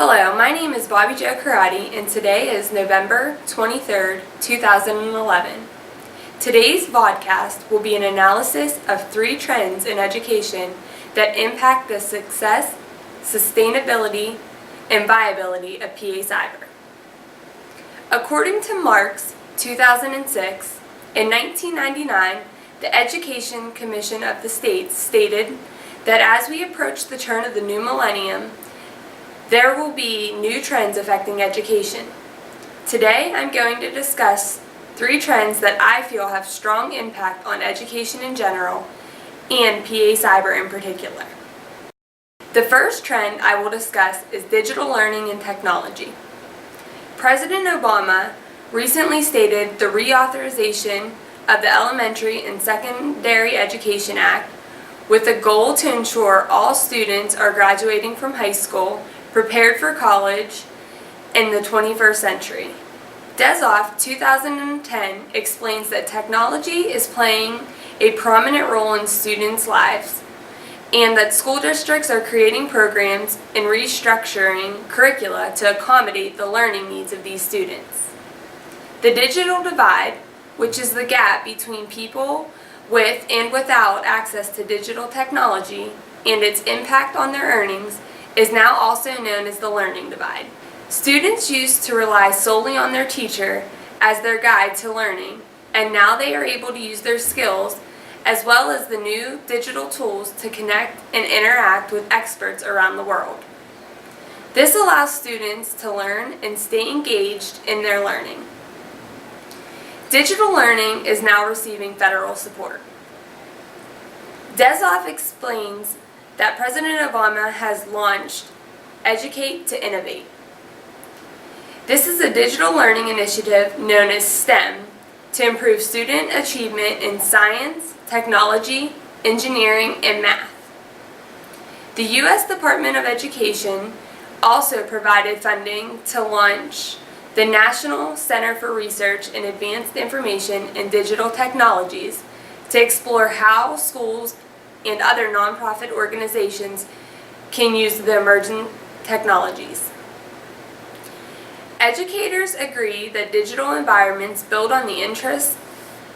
Hello, my name is Bobby Jo Karate, and today is November 23rd, 2011. Today's vodcast will be an analysis of 3 trends in education that impact the success, sustainability, and viability of PA Cyber. According to Marks 2006, in 1999, the Education Commission of the States stated that as we approach the turn of the new millennium, there will be new trends affecting education. Today, I'm going to discuss 3 trends that I feel have strong impact on education in general and PA Cyber in particular. The first trend I will discuss is digital learning and technology. President Obama recently stated the reauthorization of the Elementary and Secondary Education Act with a goal to ensure all students are graduating from high school prepared for college in the 21st century. Desoff 2010 explains that technology is playing a prominent role in students' lives and that school districts are creating programs and restructuring curricula to accommodate the learning needs of these students. The digital divide, which is the gap between people with and without access to digital technology and its impact on their earnings, is now also known as the learning divide. Students used to rely solely on their teacher as their guide to learning, and now they are able to use their skills as well as the new digital tools to connect and interact with experts around the world. This allows students to learn and stay engaged in their learning. Digital learning is now receiving federal support. Desoff explains that President Obama has launched Educate to Innovate. This is a digital learning initiative known as STEM to improve student achievement in science, technology, engineering, and math. The U.S. Department of Education also provided funding to launch the National Center for Research in Advanced Information and Digital Technologies to explore how schools and other nonprofit organizations can use the emerging technologies. Educators agree that digital environments build on the interests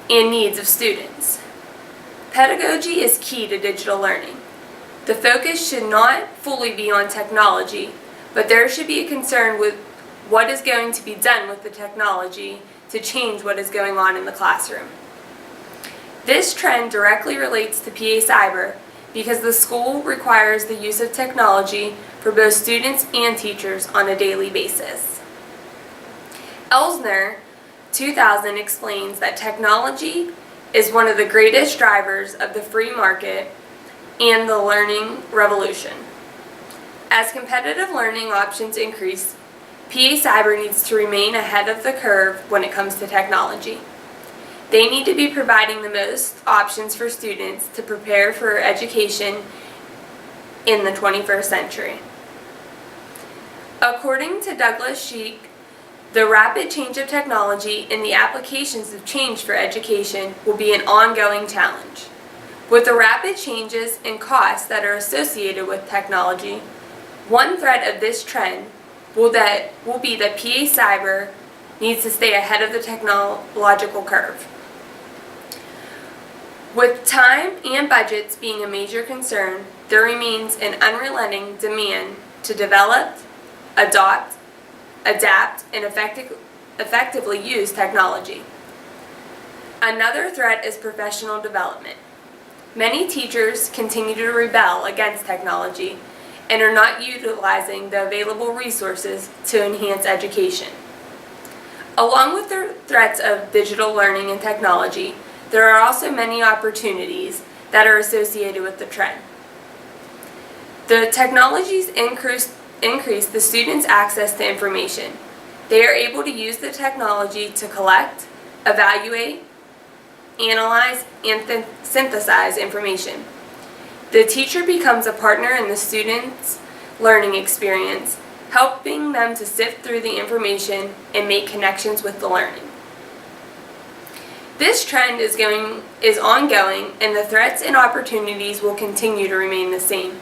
and needs of students. Pedagogy is key to digital learning. The focus should not fully be on technology, but there should be a concern with what is going to be done with the technology to change what is going on in the classroom. This trend directly relates to PA Cyber because the school requires the use of technology for both students and teachers on a daily basis. Elsner 2000 explains that technology is one of the greatest drivers of the free market and the learning revolution. As competitive learning options increase, PA Cyber needs to remain ahead of the curve when it comes to technology. They need to be providing the most options for students to prepare for education in the 21st century. According to Douglas Sheik, the rapid change of technology and the applications of change for education will be an ongoing challenge. With the rapid changes and costs that are associated with technology, one threat of this trend will be that PA Cyber needs to stay ahead of the technological curve. With time and budgets being a major concern, there remains an unrelenting demand to develop, adopt, adapt, and effectively use technology. Another threat is professional development. Many teachers continue to rebel against technology and are not utilizing the available resources to enhance education. Along with the threats of digital learning and technology, there are also many opportunities that are associated with the trend. The technologies increase the students' access to information. They are able to use the technology to collect, evaluate, analyze, and synthesize information. The teacher becomes a partner in the student's learning experience, helping them to sift through the information and make connections with the learning. This trend is ongoing, and the threats and opportunities will continue to remain the same.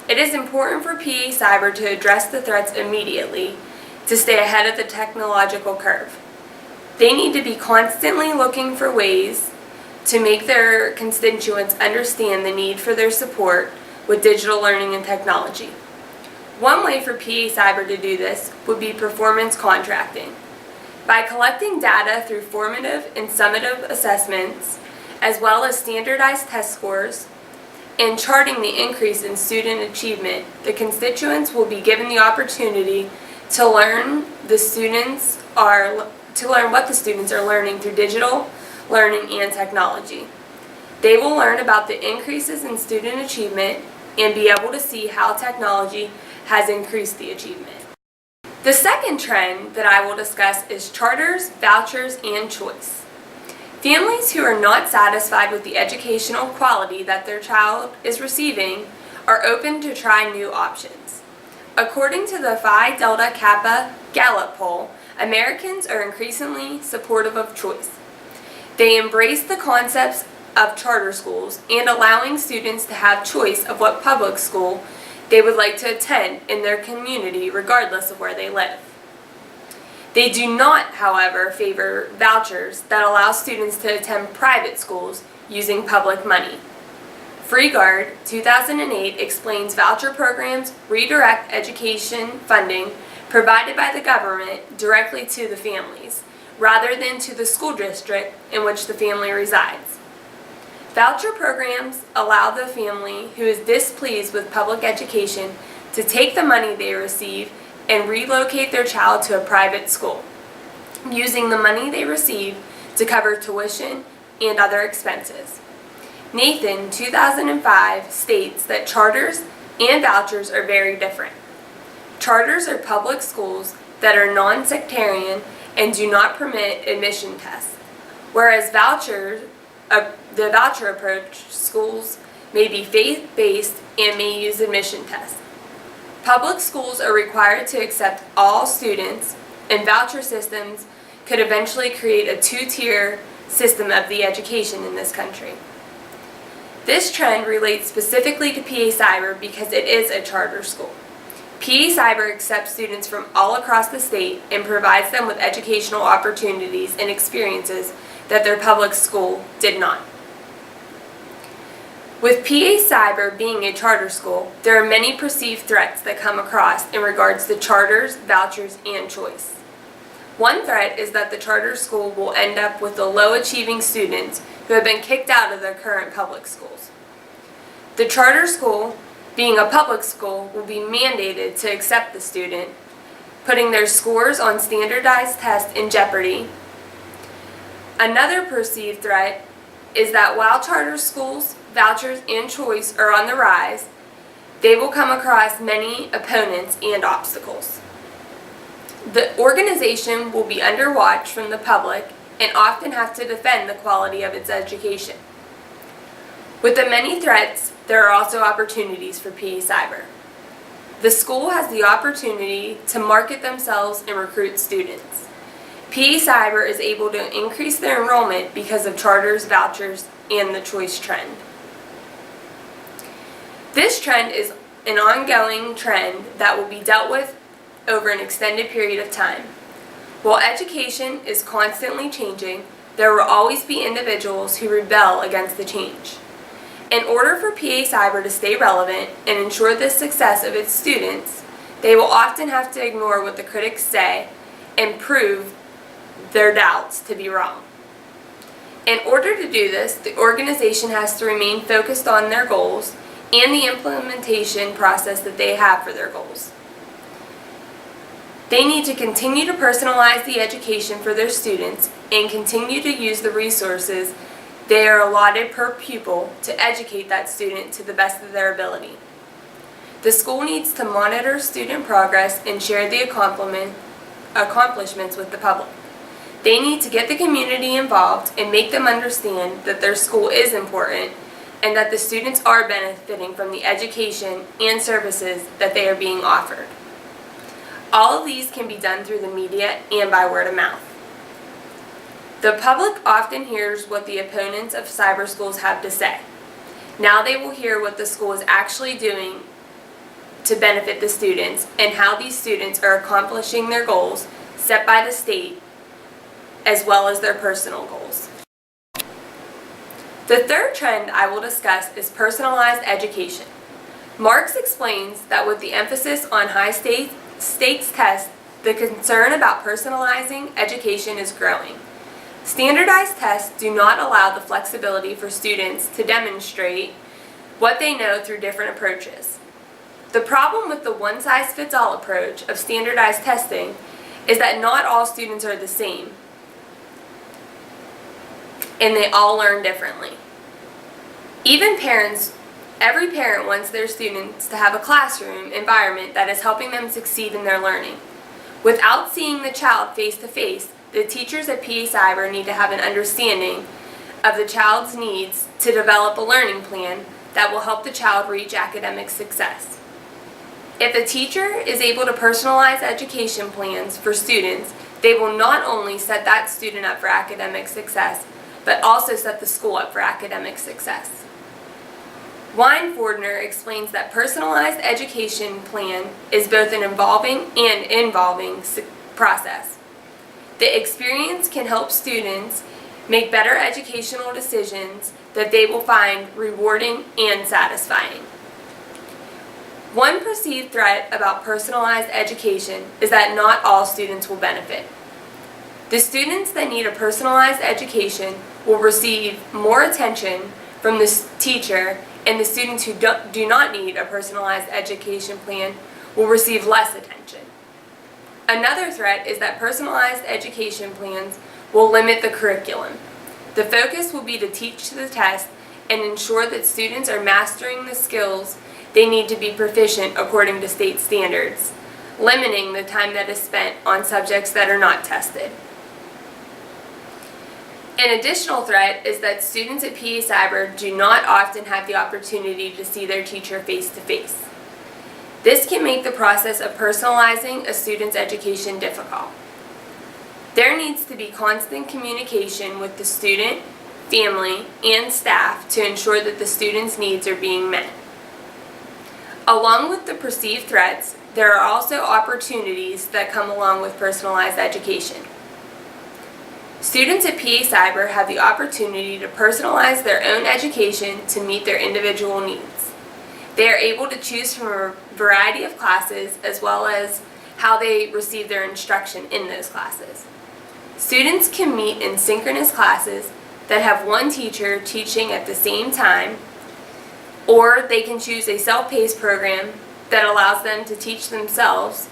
It is important for PA Cyber to address the threats immediately to stay ahead of the technological curve. They need to be constantly looking for ways to make their constituents understand the need for their support with digital learning and technology. One way for PA Cyber to do this would be performance contracting. By collecting data through formative and summative assessments, as well as standardized test scores, and charting the increase in student achievement, the constituents will be given the opportunity to learn what the students are learning through digital learning and technology. They will learn about the increases in student achievement and be able to see how technology has increased the achievement. The second trend that I will discuss is charters, vouchers, and choice. Families who are not satisfied with the educational quality that their child is receiving are open to try new options. According to the Phi Delta Kappa Gallup poll, Americans are increasingly supportive of choice. They embrace the concepts of charter schools and allowing students to have choice of what public school they would like to attend in their community regardless of where they live. They do not, however, favor vouchers that allow students to attend private schools using public money. FreeGuard 2008 explains voucher programs redirect education funding provided by the government directly to the families, rather than to the school district in which the family resides. Voucher programs allow the family who is displeased with public education to take the money they receive and relocate their child to a private school, using the money they receive to cover tuition and other expenses. Nathan 2005 states that charters and vouchers are very different. Charters are public schools that are non-sectarian and do not permit admission tests, whereas the voucher approach schools may be faith-based and may use admission tests. Public schools are required to accept all students, and voucher systems could eventually create a two-tier system of the education in this country. This trend relates specifically to PA Cyber because it is a charter school. PA Cyber accepts students from all across the state and provides them with educational opportunities and experiences that their public school did not. With PA Cyber being a charter school, there are many perceived threats that come across in regards to charters, vouchers, and choice. One threat is that the charter school will end up with the low-achieving students who have been kicked out of their current public schools. The charter school, being a public school, will be mandated to accept the student, putting their scores on standardized tests in jeopardy. Another perceived threat is that while charter schools, vouchers, and choice are on the rise, they will come across many opponents and obstacles. The organization will be under watch from the public and often have to defend the quality of its education. With the many threats, there are also opportunities for PA Cyber. The school has the opportunity to market themselves and recruit students. PA Cyber is able to increase their enrollment because of charters, vouchers, and the choice trend. This trend is an ongoing trend that will be dealt with over an extended period of time. While education is constantly changing, there will always be individuals who rebel against the change. In order for PA Cyber to stay relevant and ensure the success of its students, they will often have to ignore what the critics say and prove their doubts to be wrong. In order to do this, the organization has to remain focused on their goals and the implementation process that they have for their goals. They need to continue to personalize the education for their students and continue to use the resources they are allotted per pupil to educate that student to the best of their ability. The school needs to monitor student progress and share the accomplishments with the public. They need to get the community involved and make them understand that their school is important and that the students are benefiting from the education and services that they are being offered. All of these can be done through the media and by word of mouth. The public often hears what the opponents of cyber schools have to say. Now they will hear what the school is actually doing to benefit the students and how these students are accomplishing their goals set by the state as well as their personal goals. The third trend I will discuss is personalized education. Marx explains that with the emphasis on high-stakes tests, the concern about personalizing education is growing. Standardized tests do not allow the flexibility for students to demonstrate what they know through different approaches. The problem with the one-size-fits-all approach of standardized testing is that not all students are the same, and they all learn differently. Every parent wants their students to have a classroom environment that is helping them succeed in their learning. Without seeing the child face-to-face, the teachers at PA Cyber need to have an understanding of the child's needs to develop a learning plan that will help the child reach academic success. If a teacher is able to personalize education plans for students, they will not only set that student up for academic success, but also set the school up for academic success. Weinfordner explains that personalized education plan is both an involving process. The experience can help students make better educational decisions that they will find rewarding and satisfying. One perceived threat about personalized education is that not all students will benefit. The students that need a personalized education will receive more attention from the teacher, and the students who do not need a personalized education plan will receive less attention. Another threat is that personalized education plans will limit the curriculum. The focus will be to teach to the test and ensure that students are mastering the skills they need to be proficient according to state standards, limiting the time that is spent on subjects that are not tested. An additional threat is that students at PA Cyber do not often have the opportunity to see their teacher face-to-face. This can make the process of personalizing a student's education difficult. There needs to be constant communication with the student, family, and staff to ensure that the student's needs are being met. Along with the perceived threats, there are also opportunities that come along with personalized education. Students at PA Cyber have the opportunity to personalize their own education to meet their individual needs. They are able to choose from a variety of classes as well as how they receive their instruction in those classes. Students can meet in synchronous classes that have one teacher teaching at the same time, or they can choose a self-paced program that allows them to teach themselves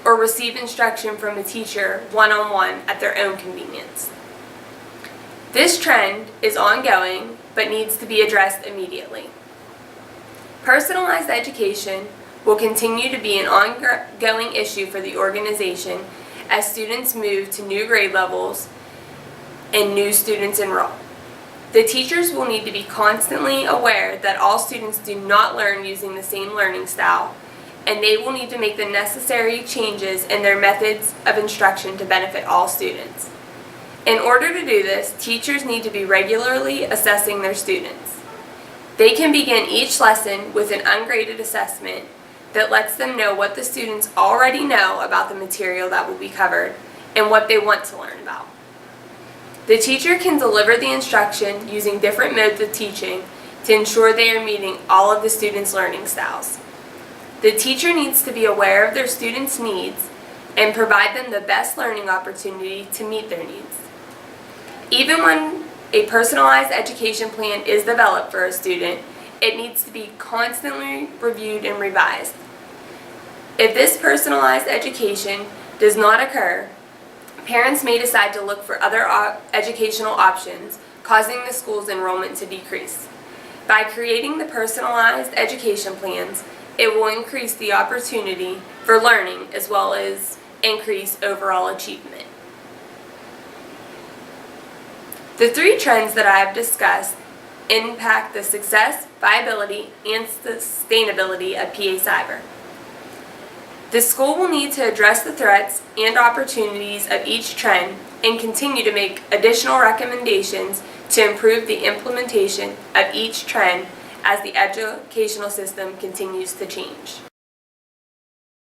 or receive instruction from a teacher one-on-one at their own convenience. This trend is ongoing but needs to be addressed immediately. Personalized education will continue to be an ongoing issue for the organization as students move to new grade levels and new students enroll. The teachers will need to be constantly aware that all students do not learn using the same learning style, and they will need to make the necessary changes in their methods of instruction to benefit all students. In order to do this, teachers need to be regularly assessing their students. They can begin each lesson with an ungraded assessment that lets them know what the students already know about the material that will be covered and what they want to learn about. The teacher can deliver the instruction using different modes of teaching to ensure they are meeting all of the students' learning styles. The teacher needs to be aware of their students' needs and provide them the best learning opportunity to meet their needs. Even when a personalized education plan is developed for a student, it needs to be constantly reviewed and revised. If this personalized education does not occur, parents may decide to look for other educational options, causing the school's enrollment to decrease. By creating the personalized education plans, it will increase the opportunity for learning as well as increase overall achievement. The three trends that I have discussed impact the success, viability, and sustainability of PA Cyber. The school will need to address the threats and opportunities of each trend and continue to make additional recommendations to improve the implementation of each trend as the educational system continues to change.